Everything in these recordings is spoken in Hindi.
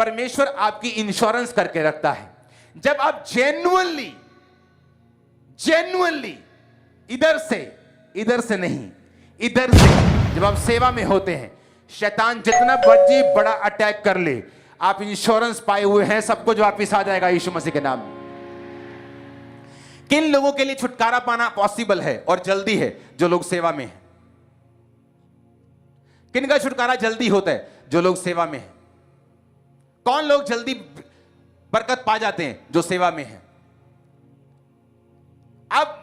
परमेश्वर आपकी इंश्योरेंस करके रखता है। जब आप जेन्युइनली इधर से नहीं, इधर से जब आप सेवा में होते हैं, शैतान जितना मर्जी बड़ा अटैक कर ले, आप इंश्योरेंस पाए हुए हैं, सब कुछ वापिस आ जाएगा यीशु मसीह के नाम में। किन लोगों के लिए छुटकारा पाना पॉसिबल है और जल्दी है? जो लोग सेवा में हैं। किन का छुटकारा जल्दी होता है? जो लोग सेवा में हैं। कौन लोग जल्दी बरकत पा जाते हैं? जो सेवा में हैं। अब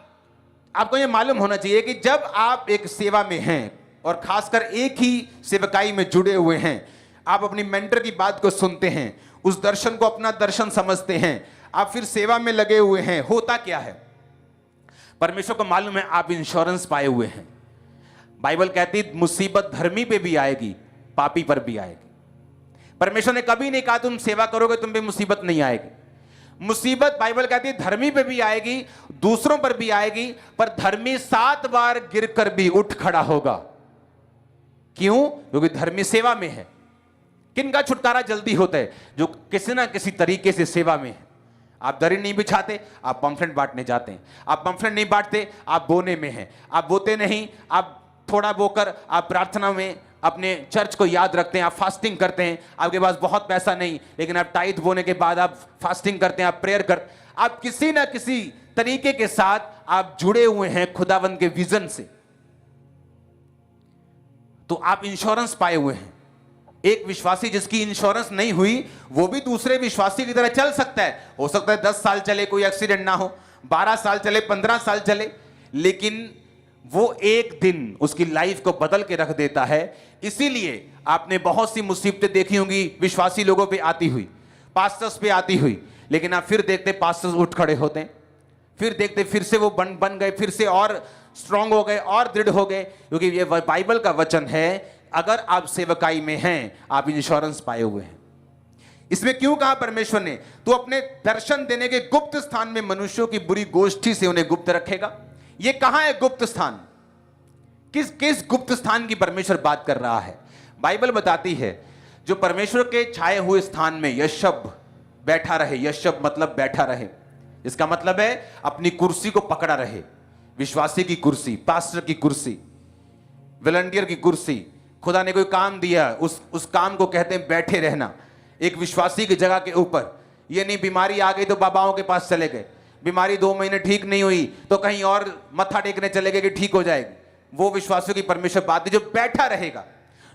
आपको यह मालूम होना चाहिए कि जब आप एक सेवा में हैं और खासकर एक ही सेवकाई में जुड़े हुए हैं, आप अपनी मेंटर की बात को सुनते हैं, उस दर्शन को अपना दर्शन समझते हैं, आप फिर सेवा में लगे हुए हैं, होता क्या है? परमेश्वर को मालूम है आप इंश्योरेंस पाए हुए हैं। बाइबल कहती मुसीबत धर्मी पे भी आएगी, पापी पर भी आएगी। परमेश्वर ने कभी नहीं कहा तुम सेवा करोगे तुम पे मुसीबत नहीं आएगी। मुसीबत बाइबल कहती है धर्मी पे भी आएगी, दूसरों पर भी आएगी, पर धर्मी 7 बार गिरकर भी उठ खड़ा होगा। क्यों? क्योंकि धर्मी सेवा में है। किनका छुटकारा जल्दी होता है? जो किसी ना किसी तरीके से सेवा में है। आप दरी नहीं बिछाते, आप पंफलेट बांटने जाते हैं। आप पंफलेट नहीं बांटते, आप बोने में हैं। आप बोते नहीं, आप थोड़ा बोकर आप प्रार्थना में अपने चर्च को याद रखते हैं। आप फास्टिंग करते हैं, आपके पास बहुत पैसा नहीं, लेकिन आप टाइट बोने के बाद आप फास्टिंग करते हैं, आप प्रेयर कर, आप किसी ना किसी तरीके के साथ आप जुड़े हुए हैं खुदावंद के विजन से। तो आप इंश्योरेंस पाए हुए हैं। एक विश्वासी जिसकी इंश्योरेंस नहीं हुई, वो भी दूसरे विश्वासी की तरह चल सकता है। हो सकता है 10 साल चले, कोई एक्सीडेंट ना हो, 12 साल चले, 15 साल चले, लेकिन वो एक दिन उसकी लाइफ को बदल के रख देता है। इसीलिए आपने बहुत सी मुसीबतें देखी होंगी विश्वासी लोगों पे आती हुई, पास्टर्स पे आती हुई, लेकिन आप फिर देखते पास्टर्स उठ खड़े होते हैं, फिर देखते फिर से वो बन गए, फिर से और स्ट्रांग हो गए और दृढ़ हो गए। क्योंकि ये बाइबल का वचन है, अगर आप सेवकाई में हैं, आप इंश्योरेंस पाए हुए हैं। इसमें क्यों कहा परमेश्वर ने? तो अपने दर्शन देने के गुप्त स्थान में मनुष्यों की बुरी गोष्ठी से उन्हें गुप्त रखेगा। ये कहां है गुप्त स्थान? किस गुप्त स्थान की परमेश्वर बात कर रहा है? बाइबल बताती है जो परमेश्वर के छाए हुए स्थान में यशब बैठा रहे। यशब मतलब बैठा रहे, इसका मतलब है अपनी कुर्सी को पकड़ा रहे। विश्वासी की कुर्सी, पास्टर की कुर्सी, वॉलंटियर की कुर्सी, खुदा ने कोई काम दिया, उस काम को कहते हैं बैठे रहना। एक विश्वासी की जगह के ऊपर, ये नहीं बीमारी आ गई तो बाबाओं के पास चले गए, बीमारी 2 महीने ठीक नहीं हुई तो कहीं और मत्था टेकने चले गए कि ठीक हो जाएगी। वो विश्वासियों की परमेश्वर बात है जो बैठा रहेगा,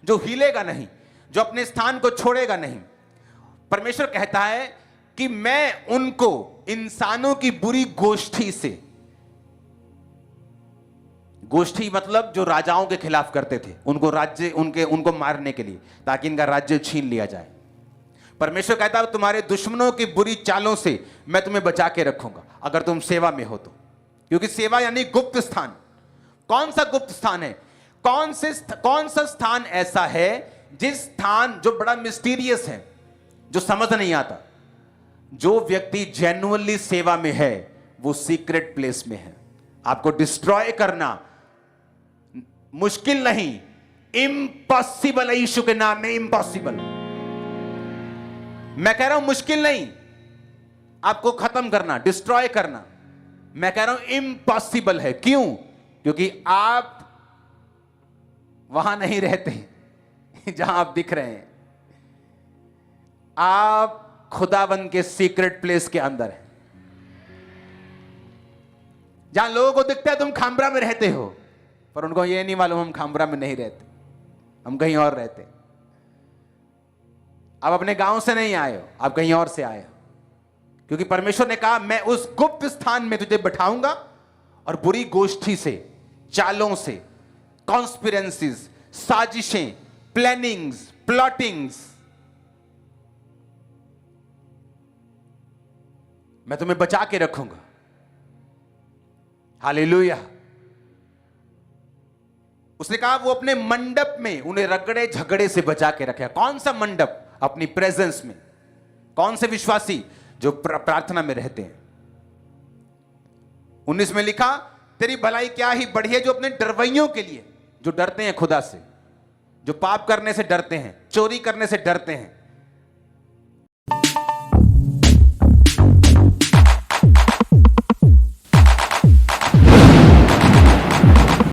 जो हिलेगा नहीं, जो अपने स्थान को छोड़ेगा नहीं। परमेश्वर कहता है कि मैं उनको इंसानों की बुरी गोष्ठी से, गोष्ठी मतलब जो राजाओं के खिलाफ करते थे, उनको मारने के लिए, ताकि इनका राज्य छीन लिया जाए। परमेश्वर कहता है तुम्हारे दुश्मनों की बुरी चालों से मैं तुम्हें बचा के रखूंगा, अगर तुम सेवा में हो तो। क्योंकि सेवा यानी गुप्त स्थान। कौन सा गुप्त स्थान है? कौन सा स्थान ऐसा है जिस स्थान जो बड़ा मिस्टीरियस है, जो समझ नहीं आता? जो व्यक्ति जेन्युइनली सेवा में है वो सीक्रेट प्लेस में है। आपको डिस्ट्रॉय करना मुश्किल नहीं, इम्पॉसिबल है। यीशु के नाम में इम्पॉसिबल। मैं कह रहा हूं मुश्किल नहीं आपको खत्म करना, डिस्ट्रॉय करना। मैं कह रहा हूं इम्पॉसिबल है। क्यों? क्योंकि आप वहां नहीं रहते जहां आप दिख रहे हैं। आप खुदावंद के सीक्रेट प्लेस के अंदर है, जहां लोगों को दिखता है तुम खामरा में रहते हो, पर उनको यह नहीं मालूम हम खामरा में नहीं रहते, हम कहीं और रहते। आप अपने गांव से नहीं आए हो, आप कहीं और से आए हो। क्योंकि परमेश्वर ने कहा मैं उस गुप्त स्थान में तुझे बैठाऊंगा और बुरी गोष्ठी से, चालों से, कॉन्स्पिरेंसीज, साजिशें, प्लानिंग्स, प्लॉटिंग्स, मैं तुम्हें बचा के रखूंगा। हालेलुया। उसने कहा वो अपने मंडप में उन्हें रगड़े झगड़े से बचा के रखे। कौन सा मंडप? अपनी प्रेजेंस में। कौन से विश्वासी? जो प्रार्थना में रहते हैं। 19 में लिखा तेरी भलाई क्या ही बढ़ी है जो अपने डरवैयों के लिए, जो डरते हैं खुदा से, जो पाप करने से डरते हैं, चोरी करने से डरते हैं,